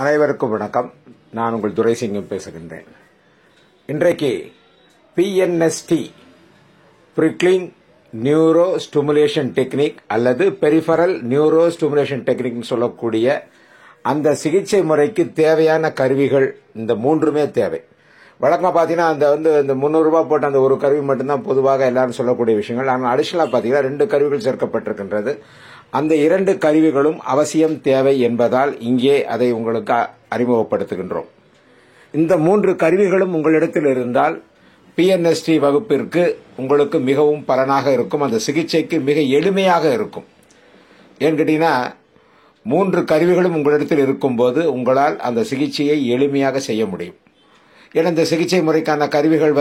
அனைவருக்கும் வணக்கம். நான் உங்கள் துரைசிங்கம் பேசுகின்றேன். இன்றைக்கு பிஎன்எஸ்டி பிரிக்லிங் நியூரோ ஸ்டிமுலேஷன் டெக்னிக் அல்லது பெரிஃபரல் நியூரோ ஸ்டிமுலேஷன் டெக்னிக் சொல்லக்கூடிய அந்த சிகிச்சை முறைக்கு தேவையான கருவிகள் இந்த மூன்றுமே தேவை. வழக்கமாக பார்த்தீங்கன்னா அந்த இந்த 300 ரூபாய் போட்ட அந்த ஒரு கருவி மட்டும்தான் பொதுவாக எல்லாரும் சொல்லக்கூடிய விஷயங்கள். ஆனால் அடிஷனலாக பார்த்தீங்கன்னா 2 கருவிகள் சேர்க்கப்பட்டிருக்கின்றது. அந்த 2 கருவிகளும் அவசியம் தேவை என்பதால் இங்கே அதை உங்களுக்கு அறிமுகப்படுத்துகின்றோம். இந்த 3 கருவிகளும் உங்களிடத்தில் இருந்தால் பிஎன்எஸ்டி வகுப்பிற்கு உங்களுக்கு மிகவும் பலனாக இருக்கும். அந்த சிகிச்சைக்கு மிக எளிமையாக இருக்கும். ஏன்னு கேட்டீங்கன்னா 3 கருவிகளும் உங்களிடத்தில் இருக்கும்போது உங்களால் அந்த சிகிச்சையை எளிமையாக செய்ய முடியும். ஏன்னா இந்த சிகிச்சை முறைக்கான கருவிகள்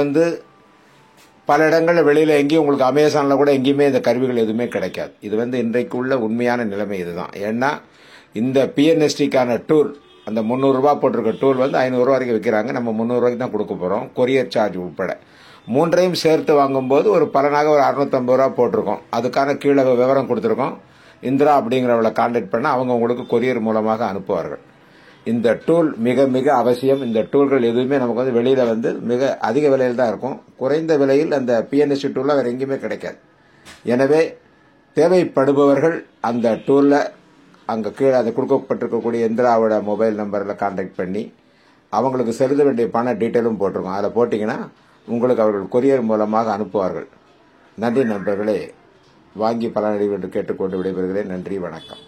பல இடங்களில் வெளியில் எங்கேயும் உங்களுக்கு அமேசானில் கூட எங்கேயுமே இந்த கருவிகள் எதுவுமே கிடைக்காது. இது இன்றைக்கு உள்ள உண்மையான நிலைமை இதுதான். ஏன்னா இந்த பிஎன்எஸ்டிக்கான டூல் அந்த 300 ரூபாய் போட்டிருக்க டூல் 500 ரூபா வரைக்கும் விற்கிறாங்க. நம்ம 300 ரூபாய்க்கு தான் கொடுக்க போகிறோம், கொரியர் சார்ஜ் உட்பட. 3ஐயும் சேர்த்து வாங்கும்போது ஒரு பலனாக ஒரு 650 ரூபா போட்டிருக்கோம். அதுக்கான கீழே விவரம் கொடுத்துருக்கோம். இந்திரா அப்படிங்கிறவளை கான்டாக்ட் பண்ண அவங்க உங்களுக்கு கொரியர் மூலமாக அனுப்புவார்கள். இந்த டூல் மிக மிக அவசியம். இந்த டூல்கள் எதுவுமே நமக்கு வெளியில மிக அதிக விலையில் தான் இருக்கும். குறைந்த விலையில் அந்த பிஎன்எஸ்டி டூல்ல வேற எங்கேயுமே கிடைக்காது. எனவே தேவைப்படுபவர்கள் அந்த டூல்ல அங்க கீழே அது கொடுக்கப்பட்டிருக்கக்கூடிய இந்திராவோட மொபைல் நம்பரில் கான்டாக்ட் பண்ணி அவங்களுக்கு செலுத்த வேண்டிய பண டீட்டெயிலும் போட்டிருக்கோம். அதில் போட்டிங்கன்னா உங்களுக்கு அவர்கள் கொரியர் மூலமாக அனுப்புவார்கள். நன்றி நண்பர்களே. வாங்கி பலனடைவு என்று கேட்டுக்கொண்டு விடைபெறுகிறேன். நன்றி, வணக்கம்.